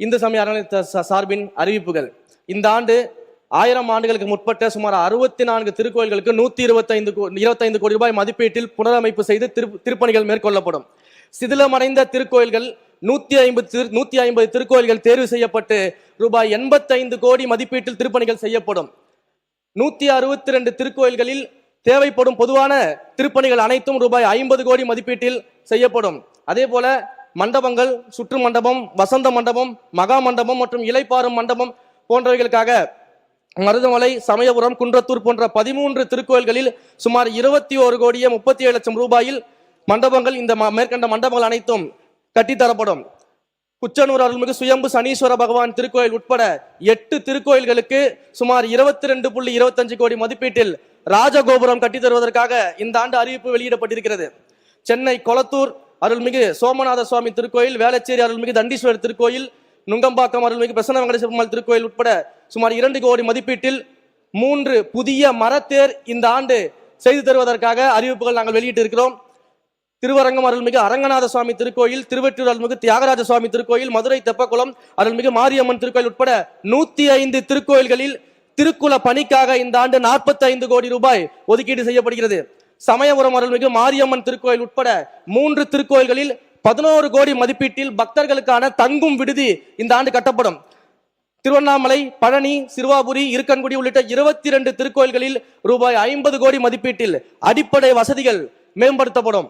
இந்து சமய அறநிலையத்துறை சார்பின் அறிவிப்புகள். இந்த ஆண்டு 1000 ஆண்டுகளுக்கு முற்பட்ட சுமார் 64 திருக்கோயில்களுக்கு 125 கோடி ரூபாய் மதிப்பீட்டில் புனரமைப்பு செய்து திருப்பணிகள் மேற்கொள்ளப்படும். சிதிலமடைந்த திருக்கோயில்கள் 150 திருக்கோயில்கள் தேர்வு செய்யப்பட்டு ரூபாய் 85 கோடி மதிப்பீட்டில் திருப்பணிகள் செய்யப்படும். 162 திருக்கோயில்களில் தேவைப்படும் பொதுவான திருப்பணிகள் அனைத்தும் ரூபாய் 50 கோடி மதிப்பீட்டில் செய்யப்படும். அதே போல மண்டபங்கள், சுற்று மண்டபம், வசந்த மண்டபம், மகா மண்டபம் மற்றும் இலைப்பாறும் மண்டபம் போன்றவைகளுக்காக மருதமலை, சமயபுரம், குன்றத்தூர் போன்ற 13 திருக்கோயில்களில் சுமார் 21 கோடியே 37 லட்சம் ரூபாயில் மண்டபங்கள், இந்த மேற்கண்ட மண்டபங்கள் அனைத்தும் கட்டித்தரப்படும். குச்சனூர் அருள்மிகு சுயம்பு சனீஸ்வர பகவான் திருக்கோயில் உட்பட 8 திருக்கோயில்களுக்கு சுமார் 22.25 கோடி மதிப்பீட்டில் ராஜகோபுரம் கட்டித்தருவதற்காக இந்த ஆண்டு அறிவிப்பு வெளியிடப்பட்டிருக்கிறது. சென்னை கொளத்தூர் அருள்மிகு சோமநாத சுவாமி திருக்கோயில், வேளச்சேரி அருள்மிகு தண்டீஸ்வரர் திருக்கோயில், நுங்கம்பாக்கம் அருள்மிகு பிரசன்ன வெங்கடேஸ்வர பெருமாள் திருக்கோயில் உட்பட சுமார் 2 கோடி மதிப்பீட்டில் 3 புதிய மரத்தேர் இந்த ஆண்டு செய்து தருவதற்காக அறிவிப்புகள் நாங்கள் வெளியிட்டு இருக்கிறோம். திருவரங்கம் அருள்மிகு அரங்கநாத சுவாமி திருக்கோயில், திருவெற்றூர் அருள்மிகு தியாகராஜ சுவாமி திருக்கோயில், மதுரை தெப்பக்குளம் அருள்மிகு மாரியம்மன் திருக்கோயில் உட்பட 105 திருக்கோயில்களில் திருக்குல பணிக்காக இந்த ஆண்டு 45 கோடி ரூபாய் ஒதுக்கீடு செய்யப்படுகிறது. சமயபுரம் அருள்மிகு மாரியம்மன் திருக்கோயில் உட்பட 3 திருக்கோயில்களில் 11 கோடி மதிப்பீட்டில் பக்தர்களுக்கான தங்கும் விடுதி இந்த ஆண்டு கட்டப்படும். திருவண்ணாமலை, பழனி, சிறுவாபுரி, இருக்கன்குடி உள்ளிட்ட 22 திருக்கோயில்களில் ரூபாய் 50 கோடி மதிப்பீட்டில் அடிப்படை வசதிகள் மேம்படுத்தப்படும்.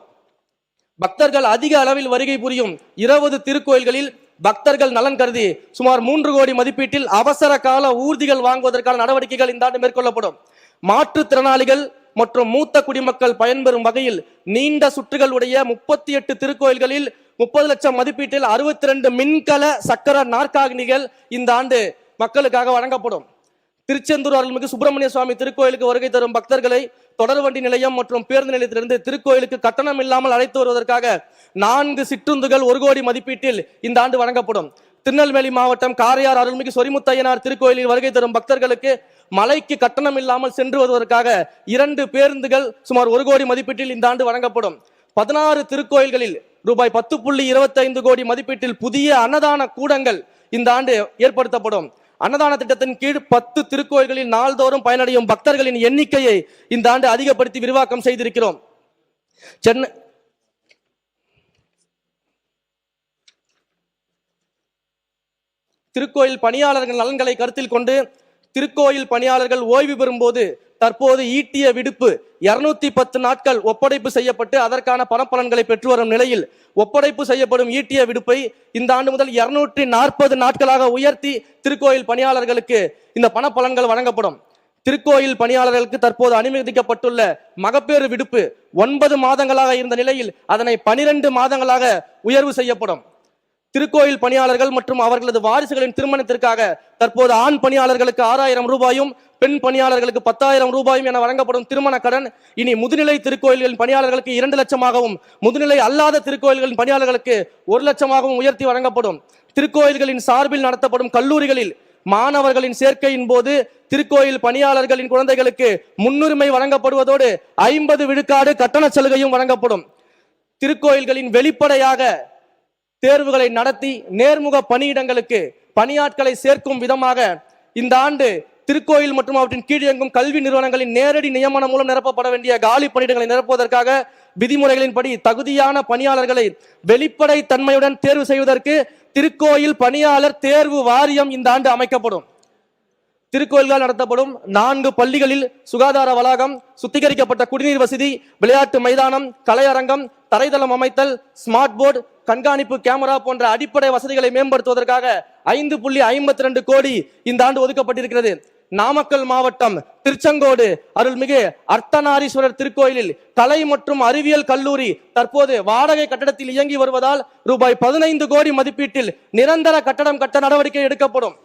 பக்தர்கள் அதிக அளவில் வருகை புரியும் 20 திருக்கோயில்களில் பக்தர்கள் நலன் கருதி சுமார் 3 கோடி மதிப்பீட்டில் அவசர கால ஊர்திகள் வாங்குவதற்கான நடவடிக்கைகள் இந்த ஆண்டு மேற்கொள்ளப்படும். மாற்றுத்திறனாளிகள் மற்றும் மூத்த குடிமக்கள் பயன்பெறும் வகையில் நீண்ட சுற்றுகள் உடைய 38 திருக்கோயில்களில் 30 லட்சம் மதிப்பீட்டில் 62 மின்கல சக்கர நாற்காலிகள் இந்த ஆண்டு மக்களுக்காக வழங்கப்படும். திருச்செந்தூர் அருள்மிகு சுப்பிரமணிய சுவாமி திருக்கோயிலுக்கு வருகை தரும் பக்தர்களை தொடர்வண்டி நிலையம் மற்றும் பேருந்து நிலையத்திலிருந்து திருக்கோயிலுக்கு கட்டணம் இல்லாமல் அழைத்து வருவதற்காக 4 சிற்றுந்துகள் 1 கோடி மதிப்பீட்டில் இந்த ஆண்டு வழங்கப்படும். திருநெல்வேலி மாவட்டம் காரையார் அருள்மிகு சொரிமுத்தையனார் திருக்கோயிலில் வருகை தரும் பக்தர்களுக்கு மலைக்கு கட்டணம் இல்லாமல் சென்று வருவதற்காக 2 பேருந்துகள் சுமார் 1 கோடி மதிப்பீட்டில் இந்த ஆண்டு வழங்கப்படும். 16 திருக்கோயில்களில் ரூபாய் 10.25 கோடி மதிப்பீட்டில் புதிய அன்னதான கூடங்கள் இந்த ஆண்டு ஏற்படுத்தப்படும். அன்னதான திட்டத்தின் கீழ் 10 திருக்கோயில்களில் நாள்தோறும் பயனடையும் பக்தர்களின் எண்ணிக்கையை இந்த ஆண்டு அதிகப்படுத்தி விரிவாக்கம் செய்திருக்கிறோம். சென்னை திருக்கோயில் பணியாளர்கள் நலன்களை கருத்தில் கொண்டு திருக்கோயில் பணியாளர்கள் ஓய்வு பெறும் போது தற்போது ஈட்டிய விடுப்பு 210 நாட்கள் ஒப்படைப்பு செய்யப்பட்டு அதற்கான பணப்பலன்களை பெற்று வரும் நிலையில் ஒப்படைப்பு செய்யப்படும் ஈட்டிய விடுப்பை இந்த ஆண்டு முதல் 240 நாட்களாக உயர்த்தி திருக்கோயில் பணியாளர்களுக்கு இந்த பணப்பலன்கள் வழங்கப்படும். திருக்கோயில் பணியாளர்களுக்கு தற்போது அனுமதிக்கப்பட்டுள்ள மகப்பேறு விடுப்பு 9 மாதங்களாக இருந்த நிலையில் அதனை 12 மாதங்களாக உயர்வு செய்யப்படும். திருக்கோயில் பணியாளர்கள் மற்றும் அவர்களது வாரிசுகளின் திருமணத்திற்காக தற்போது ஆண் பணியாளர்களுக்கு 6000 ரூபாயும் பெண் பணியாளர்களுக்கு 10,000 ரூபாயும் என வழங்கப்படும் திருமண கடன் இனி முதுநிலை திருக்கோயில்களின் பணியாளர்களுக்கு 2 லட்சமாகவும் முதுநிலை அல்லாத திருக்கோயில்களின் பணியாளர்களுக்கு 1 லட்சமாகவும் உயர்த்தி வழங்கப்படும். திருக்கோயில்களின் சார்பில் நடத்தப்படும் கல்லூரிகளில் மாணவர்களின் சேர்க்கையின் போது திருக்கோயில் பணியாளர்களின் குழந்தைகளுக்கு முன்னுரிமை வழங்கப்படுவதோடு 50 விழுக்காடு கட்டண சலுகையும் வழங்கப்படும். திருக்கோயில்களின் வெளிப்படையாக தேர்வுகளை நடத்தி நேர்முக பணியிடங்களுக்கு பணியாட்களை சேர்க்கும் விதமாக இந்த ஆண்டு திருக்கோயில் மற்றும் அவற்றின் கீழ் இயங்கும் கல்வி நிறுவனங்களின் நேரடி நியமனம் மூலம் நிரப்பப்பட வேண்டிய காலி பணியிடங்களை நிரப்புவதற்காக விதிமுறைகளின்படி தகுதியான பணியாளர்களை வெளிப்படை தன்மையுடன் தேர்வு செய்வதற்கு திருக்கோயில் பணியாளர் தேர்வு வாரியம் இந்த ஆண்டு அமைக்கப்படும். திருக்கோயில்கள் நடத்தப்படும் 4 பள்ளிகளில் சுகாதார வளாகம், சுத்திகரிக்கப்பட்ட குடிநீர் வசதி, விளையாட்டு மைதானம், கலையரங்கம், தரைதளம் அமைத்தல், ஸ்மார்ட் போர்டு, கண்காணிப்பு கேமரா போன்ற அடிப்படை வசதிகளை மேம்படுத்துவதற்காக 5.52 கோடி இந்த ஆண்டு ஒதுக்கப்பட்டிருக்கிறது. நாமக்கல் மாவட்டம் திருச்செங்கோடு அருள்மிகு அர்த்தநாரீஸ்வரர் திருக்கோயிலில் கலை மற்றும் அறிவியல் கல்லூரி தற்போது வாடகை கட்டடத்தில் இயங்கி வருவதால் ரூபாய் 15 கோடி மதிப்பீட்டில் நிரந்தர கட்டடம் கட்ட நடவடிக்கை எடுக்கப்படும்.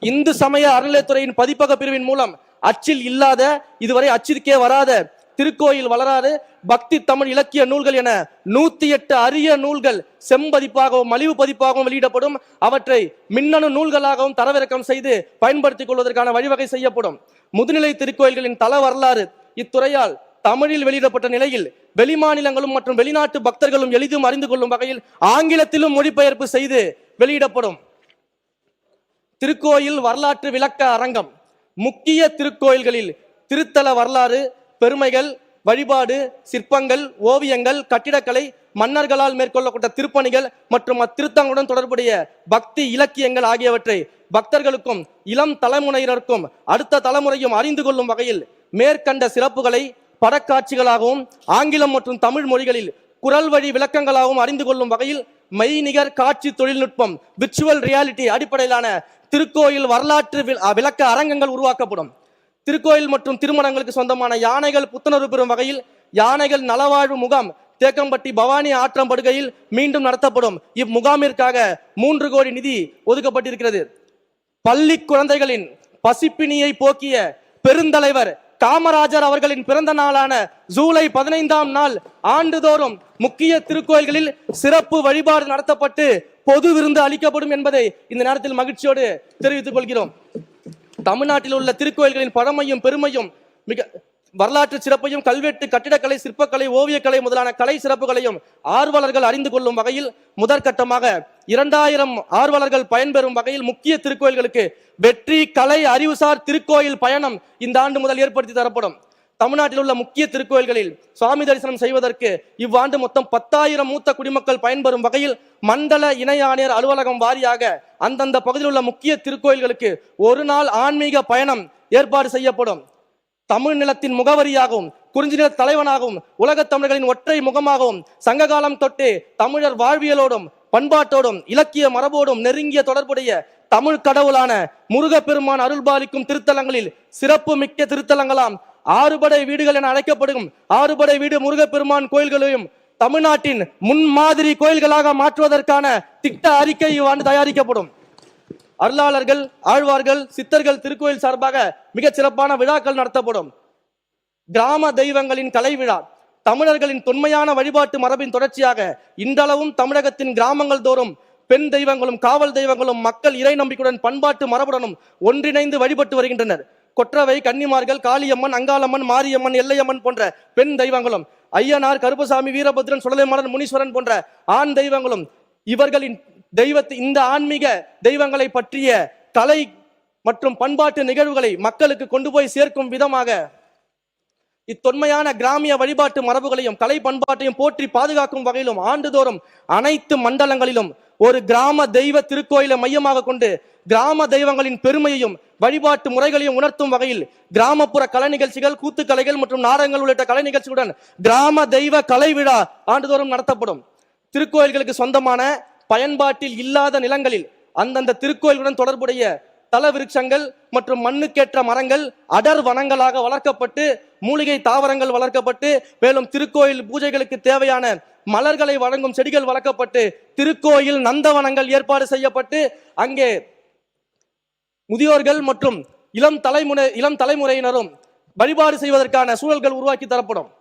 இந்து சமய அறநிலையத்துறையின் பதிப்பக பிரிவின் மூலம் அச்சில் இல்லாத, இதுவரை அச்சிற்கே வராத, திருக்கோயில் வளராறு, பக்தி தமிழ் இலக்கிய நூல்கள் என 108 அரிய நூல்கள் செம்பதிப்பாகவும் மலிவு பதிப்பாகவும் வெளியிடப்படும். அவற்றை மின்னணு நூல்களாகவும் தரவிறக்கம் செய்து பயன்படுத்திக் கொள்வதற்கான வழிவகை செய்யப்படும். முதுநிலை திருக்கோயில்களின் தல வரலாறு இத்துறையால் தமிழில் வெளியிடப்பட்ட நிலையில் வெளிமாநிலங்களும் மற்றும் வெளிநாட்டு பக்தர்களும் எளிதும் அறிந்து கொள்ளும் வகையில் ஆங்கிலத்திலும் மொழிபெயர்ப்பு செய்து வெளியிடப்படும். திருக்கோயில் வரலாற்று விளக்க அரங்கம். முக்கிய திருக்கோயில்களில் திருத்தல வரலாறு, பெருமைகள், வழிபாடு, சிற்பங்கள், ஓவியங்கள், கட்டிடக்கலை, மன்னர்களால் மேற்கொள்ளப்பட்ட திருப்பணிகள் மற்றும் அத்திருத்தங்களுடன் தொடர்புடைய பக்தி இலக்கியங்கள் ஆகியவற்றை பக்தர்களுக்கும் இளம் தலைமுறையினருக்கும் அடுத்த தலைமுறையும் அறிந்து கொள்ளும் வகையில் மேற்கண்ட சிறப்புகளை படக்காட்சிகளாகவும் ஆங்கிலம் மற்றும் தமிழ் மொழிகளில் குரல் வழி விளக்கங்களாகவும் அறிந்து கொள்ளும் வகையில் மெய்நிகர் காட்சி தொழில்நுட்பம் விர்ச்சுவல் ரியாலிட்டி அடிப்படையிலான திருக்கோயில் வரலாற்று விளக்க அரங்கங்கள் உருவாக்கப்படும். திருக்கோயில் மற்றும் திருமணங்களுக்கு சொந்தமான யானைகள் புத்துணர்வு பெறும் வகையில் யானைகள் நலவாழ்வு முகாம் தேக்கம்பட்டி பவானி ஆற்றம்படுகையில் மீண்டும் நடத்தப்படும். இம்முகாமிற்காக 3 கோடி நிதி ஒதுக்கப்பட்டிருக்கிறது. பள்ளி குழந்தைகளின் பசிப்பினியை போக்கிய பெருந்தலைவர் காமராஜர் அவர்களின் பிறந்த நாளான ஜூலை 15ஆம் நாள் ஆண்டுதோறும் முக்கிய திருக்கோயில்களில் சிறப்பு வழிபாடு நடத்தப்பட்டு பொது விருந்து அளிக்கப்படும் என்பதை இந்த நேரத்தில் மகிழ்ச்சியோடு தெரிவித்துக் கொள்கிறோம். தமிழ்நாட்டில் உள்ள திருக்கோயில்களின் பழமையும் பெருமையும் மிக வரலாற்று சிறப்பையும் கல்வெட்டு, கட்டிடக்கலை, சிற்பக்கலை, ஓவியக்கலை முதலான கலை சிறப்புகளையும் ஆர்வலர்கள் அறிந்து கொள்ளும் வகையில் முதற்கட்டமாக 2000 ஆர்வலர்கள் பயன்பெறும் வகையில் முக்கிய திருக்கோயில்களுக்கு வெற்றி கலை அறிவுசார் திருக்கோயில் பயணம் இந்த ஆண்டு முதல் ஏற்படுத்தி தரப்படும். தமிழ்நாட்டில் உள்ள முக்கிய திருக்கோயில்களில் சுவாமி தரிசனம் செய்வதற்கு இவ்வாண்டு மொத்தம் 10,000 மூத்த குடிமக்கள் பயன்பெறும் வகையில் மண்டல இணை ஆணையர் அலுவலகம் வாரியாக அந்தந்த பகுதியில் உள்ள முக்கிய திருக்கோயில்களுக்கு ஒரு நாள் ஆன்மீக பயணம் ஏற்பாடு செய்யப்படும். தமிழ் நிலத்தின் முகவரியாகவும் குறிஞ்சி நில தலைவனாகவும் உலகத் தமிழர்களின் ஒற்றை முகமாகவும் சங்ககாலம் தொட்டு தமிழர் வாழ்வியலோடும் பண்பாட்டோடும் இலக்கிய மரபோடும் நெருங்கிய தொடர்புடைய தமிழ் கடவுளான முருகப்பெருமான் அருள்பாலிக்கும் திருத்தலங்களில் சிறப்பு மிக்க திருத்தலங்களாம் ஆறுபடை வீடுகள் என அழைக்கப்படும் 6 படை வீடு முருகப்பெருமான் கோயில்களையும் தமிழ்நாட்டின் முன்மாதிரி கோயில்களாக மாற்றுவதற்கான திட்ட அறிக்கை இவ்வாண்டு தயாரிக்கப்படும். அருளாளர்கள், ஆழ்வார்கள், சித்தர்கள் திருக்கோயில் சார்பாக மிகச் சிறப்பான விழாக்கள் நடத்தப்படும். கிராம தெய்வங்களின் கலை விழா தமிழர்களின் தொன்மையான வழிபாட்டு மரபின் தொடர்ச்சியாக இன்றளவும் தமிழகத்தின் கிராமங்கள் தோறும் பெண் தெய்வங்களும் காவல் தெய்வங்களும் மக்கள் இறை நம்பிக்கையுடன் பண்பாட்டு மரபுடனும் ஒன்றிணைந்து வழிபட்டு வருகின்றனர். கொற்றவை, கன்னிமார்கள், காளியம்மன், அங்காளம்மன், மாரியம்மன், எல்லையம்மன் போன்ற பெண் தெய்வங்களும் ஐயனார், கருப்பசாமி, வீரபத்ரன், சுடலைமாறன், முனீஸ்வரன் போன்ற ஆண் தெய்வங்களும் இவர்களின் இந்த ஆன்மீக தெய்வங்களை பற்றிய கலை மற்றும் பண்பாட்டு நிகழ்வுகளை மக்களுக்கு கொண்டு போய் சேர்க்கும் விதமாக இத்தொன்மையான கிராமிய வழிபாட்டு மரபுகளையும் கலை பண்பாட்டையும் போற்றி பாதுகாக்கும் வகையிலும் ஆண்டுதோறும் அனைத்து மண்டலங்களிலும் ஒரு கிராம தெய்வ திருக்கோயிலை மையமாக கொண்டு கிராம தெய்வங்களின் பெருமையையும் வழிபாட்டு முறைகளையும் உணர்த்தும் வகையில் கிராமப்புற கலை நிகழ்ச்சிகள், கூத்துக்கலைகள் மற்றும் நாடகங்கள் உள்ளிட்ட கலை நிகழ்ச்சிகளுடன் கிராம தெய்வ கலை விழா ஆண்டுதோறும் நடத்தப்படும். திருக்கோயில்களுக்கு சொந்தமான பயன்பாட்டில் இல்லாத நிலங்களில் அந்தந்த திருக்கோயிலுடன் தொடர்புடைய தல விருட்சங்கள் மற்றும் மண்ணுக்கேற்ற மரங்கள் அடர் வனங்களாக வளர்க்கப்பட்டு மூலிகை தாவரங்கள் வளர்க்கப்பட்டு மேலும் திருக்கோயில் பூஜைகளுக்கு தேவையான மலர்களை வழங்கும் செடிகள் வளர்க்கப்பட்டு திருக்கோயில் நந்தவனங்கள் ஏற்பாடு செய்யப்பட்டு அங்கே முதியோர்கள் மற்றும் இளம் தலைமுறையினரும் வழிபாடு செய்வதற்கான சூழல்கள் உருவாக்கி தரப்படும்.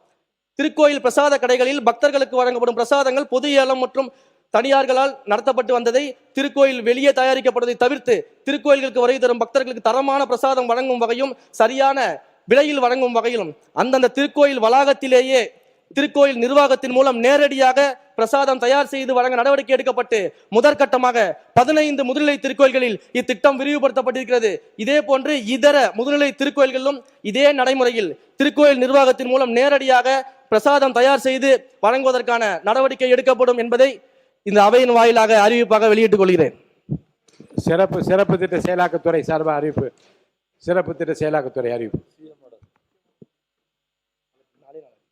திருக்கோயில் பிரசாத கடைகளில் பக்தர்களுக்கு வழங்கப்படும் பிரசாதங்கள் பொது ஏலம் மற்றும் தனியார்களால் நடத்தப்பட்டு வந்ததை திருக்கோயில் வெளியே தயாரிக்கப்படுவதை தவிர்த்து திருக்கோயில்களுக்கு வருகை தரும் பக்தர்களுக்கு தரமான பிரசாதம் வழங்கும் வகையும் சரியான விலையில் வழங்கும் வகையிலும் அந்தந்த திருக்கோயில் வளாகத்திலேயே திருக்கோயில் நிர்வாகத்தின் மூலம் நேரடியாக பிரசாதம் தயார் செய்து வழங்க நடவடிக்கை எடுக்கப்பட்டு முதற்கட்டமாக 15 முதுநிலை திருக்கோயில்களில் இத்திட்டம் விரிவுபடுத்தப்பட்டிருக்கிறது. இதே போன்று இதர முதுநிலை திருக்கோயில்களிலும் இதே நடைமுறையில் திருக்கோயில் நிர்வாகத்தின் மூலம் நேரடியாக பிரசாதம் தயார் செய்து வழங்குவதற்கான நடவடிக்கை எடுக்கப்படும் என்பதை இந்த அவையின் வாயிலாக அறிவிப்பாக வெளியிட்டுக் கொள்கிறேன். சிறப்பு திட்ட செயலாக்கத்துறை சார்பாக அறிவிப்பு. சிறப்பு திட்ட செயலாக்கத்துறை அறிவிப்பு.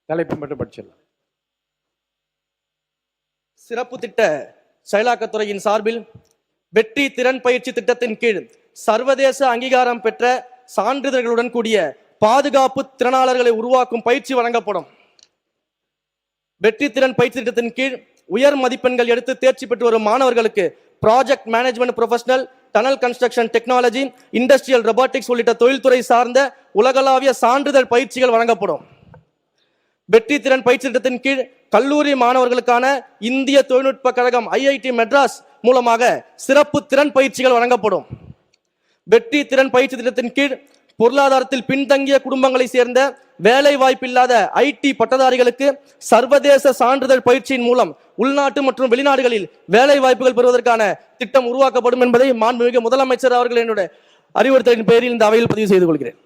தலைப்பு மட்டும் படிச்சிடலாம். சிறப்பு திட்ட செயலாக்கத்துறையின் சார்பில் வெற்றி திறன் பயிற்சி திட்டத்தின் கீழ் சர்வதேச அங்கீகாரம் பெற்ற சான்றிதழ்களுடன் கூடிய பாதுகாப்பு திறனாளர்களை உருவாக்கும் பயிற்சி வழங்கப்படும். வெற்றி திறன் பயிற்சி திட்டத்தின் கீழ் உயர் மதிப்பெண்கள் எடுத்து தேர்ச்சி பெற்று வரும் மாணவர்களுக்கு project management professional, tunnel construction technology, industrial robotics உள்ளிட்ட தொழில்துறை சார்ந்த உலகளாவிய சான்றிதழ் பயிற்சிகள் வழங்கப்படும். வெற்றி திறன் பயிற்சி திட்டத்தின் கீழ் கல்லூரி மாணவர்களுக்கான இந்திய தொழில்நுட்ப கழகம் IIT மெட்ராஸ் மூலமாக சிறப்பு திறன் பயிற்சிகள் வழங்கப்படும். வெற்றி திறன் பயிற்சி திட்டத்தின் கீழ் பொருளாதாரத்தில் பின்தங்கிய குடும்பங்களை சேர்ந்த வேலை வாய்ப்பில்லாத ஐடி பட்டதாரிகளுக்கு சர்வதேச சான்றிதழ் பயிற்சியின் மூலம் உள்நாட்டு மற்றும் வெளிநாடுகளில் வேலை வாய்ப்புகள் பெறுவதற்கான திட்டம் உருவாக்கப்படும் என்பதை மாண்புமிகு முதலமைச்சர் அவர்கள் என்னுடைய அறிவுறுத்தலின் பேரில் இந்த அவையில் பதிவு செய்து கொள்கிறேன்.